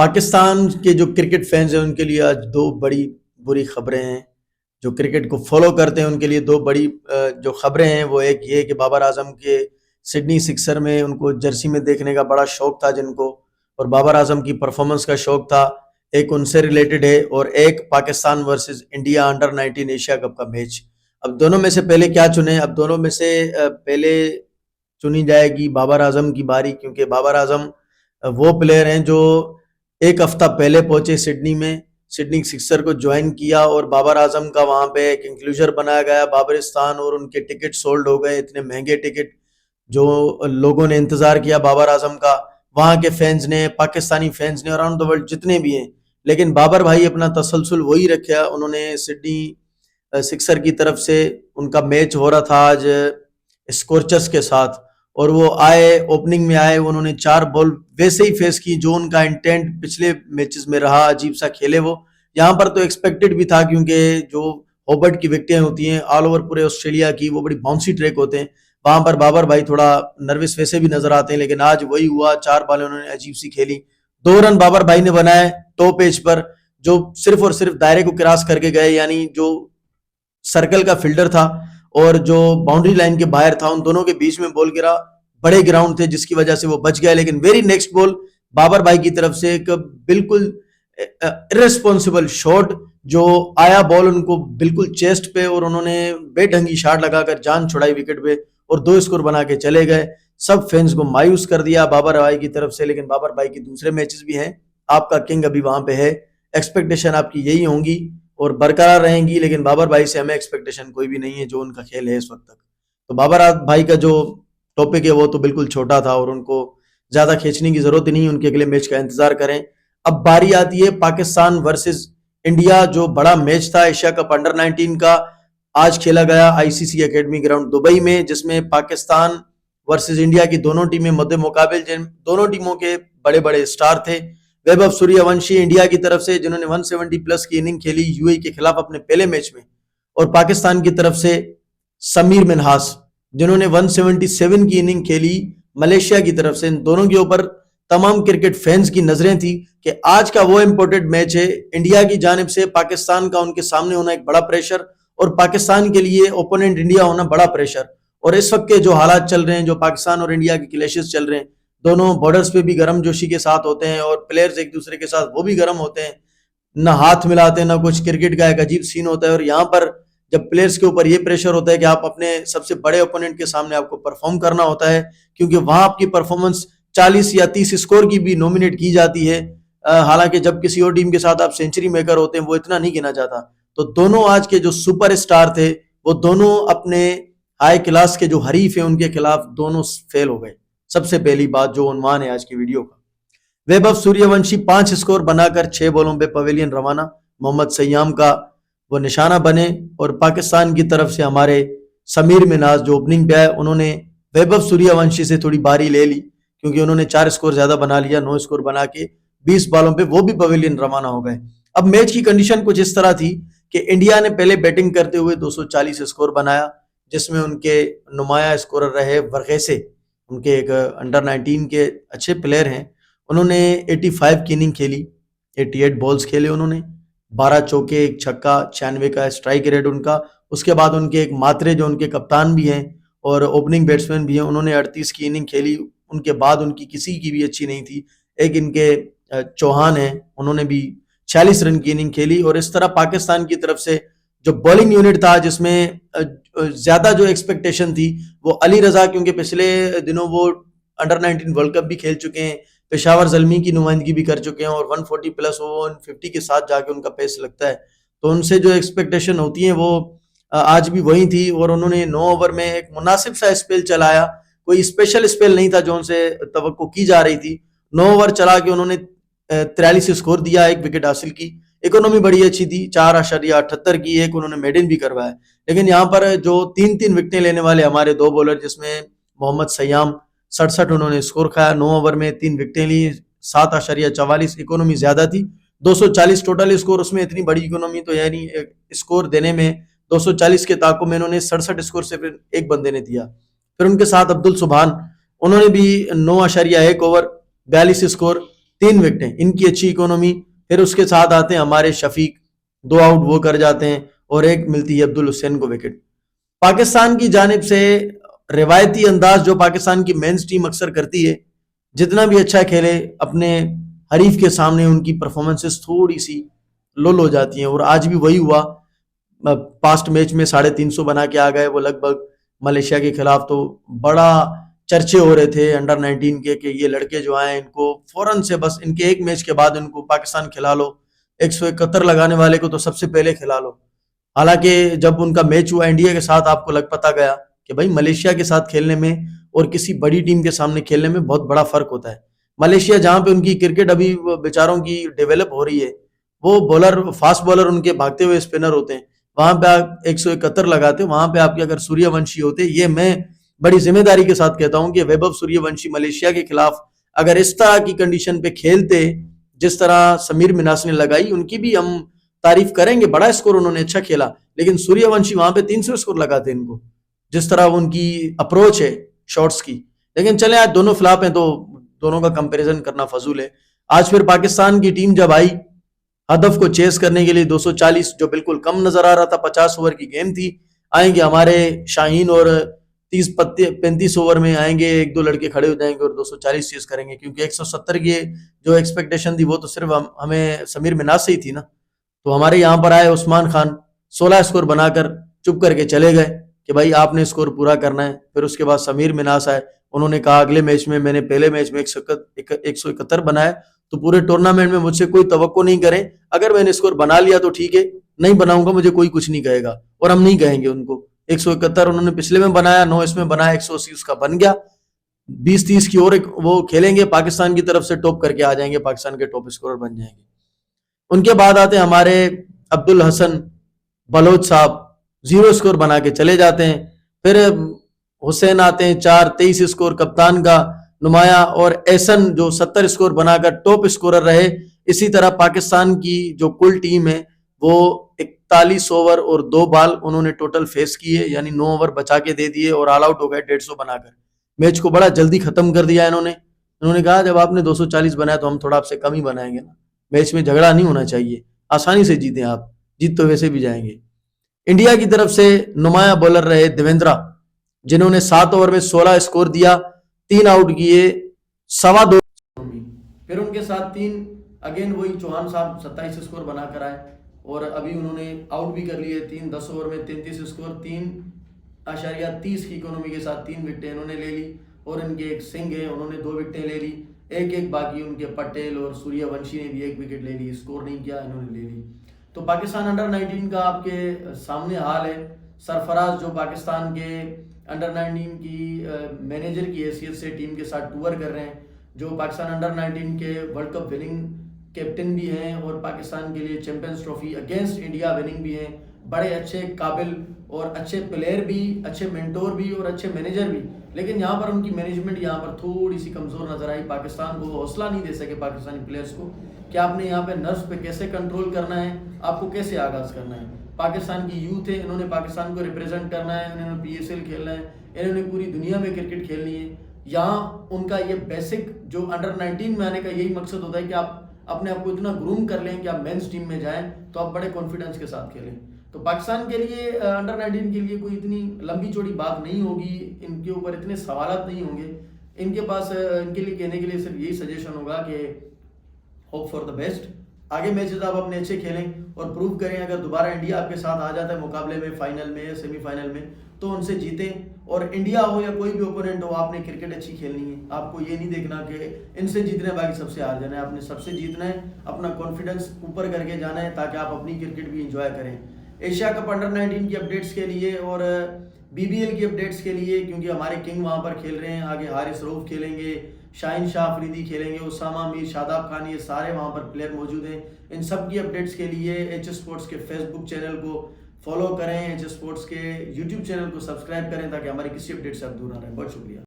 पाकिस्तान के जो cricket fans हैं उनके लिए आज दो बड़ी बुरी खबरें हैं। जो क्रिकेट को फॉलो करते हैं उनके लिए दो बड़ी जो खबरें हैं वो एक ये कि बाबर आजम के सिडनी सिक्सर में उनको जर्सी में देखने का बड़ा शौक था जिनको, और बाबर आजम की परफॉर्मेंस का शौक था। एक उनसे रिलेटेड है और एक Pakistan versus India under 19 Asia cup का मैच। अब दोनों में से पहले क्या चुने? अब दोनों में से पहले चुनी जाएगी बाबर आजम की बारी, क्योंकि बाबर आजम वो प्लेयर हैं जो एक हफ्ता पहले पहुंचे सिडनी में, सिडनी सिक्सर को ज्वाइन किया और बाबर आजम का वहां पे एक इंक्लूजर बनाया गया बाबरिस्तान, और उनके टिकट सोल्ड हो गए, इतने महंगे टिकट जो लोगों ने इंतजार किया बाबर आजम का, वहां के फैंस ने, पाकिस्तानी फैंस ने, अराउंड द वर्ल्ड जितने भी हैं। लेकिन बाबर भाई अपना तसलसल वही रखा। उन्होंने सिडनी सिक्सर की तरफ से उनका मैच हो रहा था आज स्कॉर्चर्स के साथ, और वो आए, ओपनिंग में आए, उन्होंने 4 बॉल वैसे ही फेस की जो उनका इंटेंट पिछले मैचेस में रहा। अजीब सा खेले वो। यहाँ पर तो एक्सपेक्टेड भी था, क्योंकि जो होबर्ट की विकेटें होती हैं ऑल ओवर पूरे ऑस्ट्रेलिया की, वो बड़ी बाउंसी ट्रैक होते हैं। वहां पर बाबर भाई थोड़ा नर्वस वैसे भी नजर आते हैं, लेकिन आज वही हुआ। 4 बॉलें उन्होंने अजीब सी खेली। 2 रन बाबर भाई ने बनाए टॉप एज पर, जो सिर्फ और सिर्फ दायरे को क्रॉस करके गए, यानी जो सर्कल का फील्डर था और जो बाउंड्री लाइन के बाहर था, उन दोनों के बीच में बॉल गिरा। बड़े ग्राउंड थे जिसकी वजह से वो बच गया। लेकिन वेरी नेक्स्ट बॉल बाबर भाई की तरफ से एक बिल्कुल इररेस्पॉन्सिबल शॉट जो आया, बॉल उनको बिल्कुल चेस्ट पे, और उन्होंने बेढंगी शॉट लगाकर जान छुड़ाई विकेट पे और 2 स्कोर बना के चले गए। सब फैंस को मायूस कर दिया बाबर भाई की तरफ से। लेकिन बाबर भाई की दूसरे मैचेस भी हैं, आपका किंग अभी वहां पे है। एक्सपेक्टेशन आपकी यही होंगी और बरकरार रहेंगी, लेकिन बाबर भाई से हमें एक्सपेक्टेशन कोई भी नहीं है जो उनका खेल है इस वक्त तक। तो बाबर भाई का जो टॉपिक है वो तो बिल्कुल छोटा था और उनको ज्यादा खींचने की जरूरत नहीं है। उनके अगले मैच का इंतजार करें। अब बारी आती है पाकिस्तान वर्सेस इंडिया, जो बड़ा मैच था एशिया कप अंडर 19 का। आज खेला गया आईसीसी एकेडमी ग्राउंड दुबई में, जिसमें पाकिस्तान वर्सेस इंडिया की दोनों टीमें मध्य मुकाबिल, जिन दोनों टीमों के बड़े बड़े स्टार थे। वैभव सूर्यवंशी इंडिया की तरफ से, जिन्होंने 170 प्लस की इनिंग खेली यूएई के खिलाफ अपने पहले मैच में, और पाकिस्तान की तरफ से समीर मिन्हास, जिन्होंने 177 की इनिंग खेली मलेशिया की तरफ से। इन दोनों के ऊपर तमाम क्रिकेट फैंस की नजरें थी कि आज का वो इंपॉर्टेंट मैच है। इंडिया की जानिब से पाकिस्तान का उनके सामने होना एक बड़ा प्रेशर, और पाकिस्तान के लिए ओपोनेंट इंडिया होना बड़ा प्रेशर। और इस वक्त के जो हालात चल रहे हैं, जो पाकिस्तान और इंडिया के क्लैशेस चल रहे हैं, दोनों बॉर्डर्स पे भी गर्म जोशी के साथ होते हैं और प्लेयर्स एक दूसरे के साथ वो भी गर्म होते हैं, ना हाथ मिलाते हैं ना कुछ। क्रिकेट का एक अजीब सीन होता है। और यहाँ पर जब प्लेयर्स के ऊपर ये प्रेशर होता है कि आप अपने सबसे बड़े ओपोनेंट के सामने आपको परफॉर्म करना होता है, क्योंकि वहां आपकी परफॉर्मेंस 40 या 30 स्कोर की भी नॉमिनेट की जाती है। हालांकि जब किसी और टीम के साथ आप सेंचुरी मेकर होते हैं वो इतना नहीं गिना जाता। तो दोनों आज के जो सुपर स्टार थे वो दोनों अपने हाई क्लास के जो हरीफ है उनके खिलाफ दोनों फेल हो गए। सबसे पहली बात जो उन्वान है आज की वीडियो का, वैभव सूर्यवंशी 5 स्कोर बनाकर 6 बॉलों पे पवेलियन रवाना। मोहम्मद सयाम का वो निशाना बने, और पाकिस्तान की तरफ से हमारे समीर मिन्हास जो ओपनिंग पे आए, उन्होंने वैभव सूर्यवंशी से थोड़ी बारी ले ली, क्योंकि उन्होंने 4 स्कोर ज्यादा बना लिया। 9 स्कोर बना के 20 बॉलों पे वो भी पवेलियन रवाना हो गए। अब मैच की कंडीशन कुछ इस तरह थी कि इंडिया ने पहले बैटिंग करते हुए 240 स्कोर बनाया, जिसमें उनके नुमाया स्कोरर रहे वर्गेसे, उनके एक अंडर 19 के अच्छे प्लेयर हैं। उन्होंने 85 की इनिंग खेली, 88 बॉल्स खेले उन्होंने, 12 चौके, 1 छक्का, 96 का स्ट्राइक रेट उनका। उसके बाद उनके एक मात्रे जो उनके कप्तान भी हैं और ओपनिंग बैट्समैन भी हैं, उन्होंने 38 की इनिंग खेली। उनके बाद उनकी किसी की भी अच्छी नहीं थी। एक इनके चौहान है, उन्होंने भी 46 रन की इनिंग खेली। और इस तरह पाकिस्तान की तरफ से जो बॉलिंग यूनिट था, जिसमें ज्यादा जो एक्सपेक्टेशन थी वो अली रजा, क्योंकि पिछले दिनों वो अंडर 19 वर्ल्ड कप भी खेल चुके हैं, पेशावर जल्मी की नुमाइंदगी भी कर चुके हैं, और 140 प्लस वो 150 के साथ जाके उनका पेस लगता है। तो उनसे जो एक्सपेक्टेशन होती है वो आज भी वही थी। और उन्होंने 9 ओवर में एक मुनासिब सा स्पेल चलाया, कोई स्पेशल स्पेल नहीं था जो उनसे तवक्को की जा रही थी। 9 ओवर चला के उन्होंने 43 स्कोर दिया, 1 विकेट हासिल की। इकोनॉमी बड़ी अच्छी थी, 4.78 की, एक उन्होंने मेडन भी करवाया। लेकिन यहाँ पर जो 3-3 विकेटें लेने वाले हमारे 2 बॉलर, जिसमें मोहम्मद सयाम 67 उन्होंने स्कोर खाया, 9 ओवर में 3 विकेटें ली, 7.44, इकोनॉमी ज्यादा थी। 240 टोटल स्कोर, उसमें इतनी बड़ी इकोनॉमी तो यानी स्कोर देने में 240 के ताकों में इन्होंने 67 स्कोर से फिर एक बंदे ने दिया। फिर उनके साथ अब्दुल सुभान, उन्होंने भी 9.1 ओवर 42 स्कोर, 3 विकेटें, इनकी अच्छी इकोनॉमी। फिर उसके साथ आते हैं हमारे शफीक, 2 आउट वो कर जाते हैं और एक मिलती है अब्दुल हुसैन को विकेट। पाकिस्तान की जानिब से रिवायती अंदाज जो पाकिस्तान की मेंस टीम अक्सर करती है, जितना भी अच्छा खेले अपने हरीफ के सामने उनकी परफॉर्मेंसेस थोड़ी सी लो हो जाती हैं, और आज भी वही हुआ। पास्ट मैच में 350 बना के आ गए वो लगभग मलेशिया के खिलाफ। तो बड़ा चर्चे हो रहे थे अंडर 19 के कि ये लड़के जो आए इनको फौरन से बस इनके एक मैच के बाद इनको पाकिस्तान खिला लो, 171 लगाने वाले को तो सबसे पहले खिला लो। हालांकि जब उनका मैच हुआ इंडिया के साथ, आपको लग पता गया कि भाई मलेशिया के साथ खेलने में और किसी बड़ी टीम के सामने खेलने में बहुत बड़ा फर्क होता है। मलेशिया जहां पे उनकी क्रिकेट अभी बेचारों की डेवलप हो रही है, वो बॉलर फास्ट बॉलर उनके भागते हुए स्पिनर होते हैं, वहां पे आप 171 लगाते हो, वहां पे आपके अगर सूर्यवंशी होते, ये मैं बड़ी जिम्मेदारी के साथ कहता हूं कि वैभव सूर्यवंशी मलेशिया के खिलाफ अगर इस तरह की कंडीशन पे खेलते जिस तरह समीर मिनास ने लगाई, उनकी भी हम तारीफ करेंगे, बड़ा स्कोर उन्होंने अच्छा खेला, लेकिन सूर्यवंशी वहां पे 300 स्कोर लगाते इनको, जिस तरह उनकी अप्रोच है शॉट्स की। लेकिन चले आज दोनों फ्लॉप हैं तो दोनों का कंपैरिजन करना फजूल है। आज फिर पाकिस्तान की टीम जब आई हदफ को चेस करने के लिए 240 जो बिल्कुल कम नजर आ रहा था, 50 ओवर की गेम थी, आएंगे हमारे शाहीन और 35 ओवर में आएंगे, 1-2 लड़के खड़े हो जाएंगे और 240 चेस करेंगे, क्योंकि 170 की जो एक्सपेक्टेशन थी वो तो सिर्फ हमें समीर मिनास से ही थी ना। तो हमारे यहाँ पर आए उस्मान खान, 16 स्कोर बनाकर चुप करके चले गए कि भाई आपने स्कोर पूरा करना है। फिर उसके बाद समीर मिनास आए, उन्होंने कहा अगले मैच में मैंने पहले मैच में 171 बनाया, तो पूरे टूर्नामेंट में मुझसे कोई तवक्को नहीं करें, अगर मैंने स्कोर बना लिया तो ठीक है, नहीं बनाऊंगा मुझे कोई कुछ नहीं कहेगा, और हम नहीं कहेंगे उनको। 171 उन्होंने पिछले में बनाया, 9 इसमें बनाया, 180 उसका बन गया। 20-30 की ओर वो खेलेंगे, पाकिस्तान की तरफ से टॉप करके आ जाएंगे, पाकिस्तान के टॉप स्कोरर बन जाएंगे। उनके बाद आते हैं हमारे अब्दुल हसन बलोच साहब, 0 स्कोर बना के चले जाते हैं। फिर हुसैन आते हैं 4-23 स्कोर कप्तान का नुमाया, और एहसन जो 70 स्कोर बनाकर टॉप स्कोरर रहे। इसी तरह पाकिस्तान की जो कुल टीम है वो 41 ओवर और 2 बॉल उन्होंने टोटल फेस किए, यानी 9 ओवर बचा के दे दिए और ऑल आउट हो गए 150 बनाकर। मैच को बड़ा जल्दी खत्म कर दिया इन्होंने कहा जब आपने 240 बनाया तो हम थोड़ा आपसे कम ही बनाएंगे ना, मैच में झगड़ा नहीं होना चाहिए, आसानी से जीते आप, जीत तो वैसे भी जाएंगे। इंडिया की तरफ से नुमाया बॉलर रहे देवेंद्रा, जिन्होंने 7 ओवर में 16 स्कोर दिया, 3 आउट किए, 2.25। फिर उनके साथ 3 अगेन वही चौहान साहब 27 स्कोर बनाकर आए, और अभी उन्होंने आउट भी कर लिए 3, 10 ओवर में 33 स्कोर, 3.30 की इकोनॉमी के साथ 3 विकेटें इन्होंने ले ली, और इनके एक सिंह है उन्होंने 2 विकेटें ले ली, एक बाकी उनके पटेल और सूर्यवंशी ने भी 1 विकेट ले ली, स्कोर नहीं किया, इन्होंने ले ली। तो पाकिस्तान अंडर 19 का आपके सामने हाल है। सरफराज जो पाकिस्तान के अंडर 19 की मैनेजर की हैसियत से टीम के साथ टूर कर रहे हैं, जो पाकिस्तान अंडर 19 के वर्ल्ड कप विनिंग कैप्टन भी हैं और पाकिस्तान के लिए champions trophy against India winning भी हैं, बड़े अच्छे काबिल और अच्छे प्लेयर भी, अच्छे मेंटोर भी और अच्छे मैनेजर भी। लेकिन यहाँ पर उनकी मैनेजमेंट यहाँ पर थोड़ी सी कमज़ोर नजर आई, पाकिस्तान को हौसला नहीं दे सके पाकिस्तानी प्लेयर्स को कि आपने यहाँ पे नर्व्स पे कैसे कंट्रोल करना है, आपको कैसे आगाज़ करना है। पाकिस्तान की यूथ है, इन्होंने पाकिस्तान को रिप्रेजेंट करना है, इन्होंने PSL खेलना है, इन्होंने पूरी दुनिया में क्रिकेट खेलनी है। यहाँ उनका ये बेसिक जो अंडर 19 में आने का यही मकसद होता है कि आप अपने आप को इतना ग्रूम कर लें कि आप मेंस टीम में जाएं तो आप बड़े कॉन्फिडेंस के साथ खेलें। तो पाकिस्तान के लिए अंडर 19 के लिए कोई इतनी लंबी चौड़ी बात नहीं होगी, इनके ऊपर इतने सवालात नहीं होंगे, इनके पास इनके लिए कहने के लिए सिर्फ यही सजेशन होगा कि होप फॉर द बेस्ट, आगे मैचेस आप अपने अच्छे खेलें और प्रूव करें। अगर दोबारा इंडिया आपके साथ आ जाता है मुकाबले में, फाइनल में या सेमीफाइनल में, तो उनसे जीतें। और इंडिया हो या कोई भी ओपोनेंट हो, आपने क्रिकेट अच्छी खेलनी है, आपको ये नहीं देखना कि इनसे जीतना है बाकी सबसे हार जाना है, आपने सबसे जीतना है, अपना कॉन्फिडेंस ऊपर करके जाना है ताकि आप अपनी क्रिकेट भी इंजॉय करें। एशिया कप अंडर 19 की अपडेट्स के लिए और BBL की अपडेट्स के लिए, क्योंकि हमारे किंग वहाँ पर खेल रहे हैं, आगे हारिस रऊफ खेलेंगे, शाहीन शाह अफरीदी खेलेंगे, उसामा मीर, शादाब खान, ये सारे वहाँ पर प्लेयर मौजूद हैं। इन सब की अपडेट्स के लिए HS स्पोर्ट्स के फेसबुक चैनल को फॉलो करें, HS स्पोर्ट्स के YouTube चैनल को सब्सक्राइब करें ताकि हमारी किसी अपडेट से आप दूर ना रहें। बहुत शुक्रिया।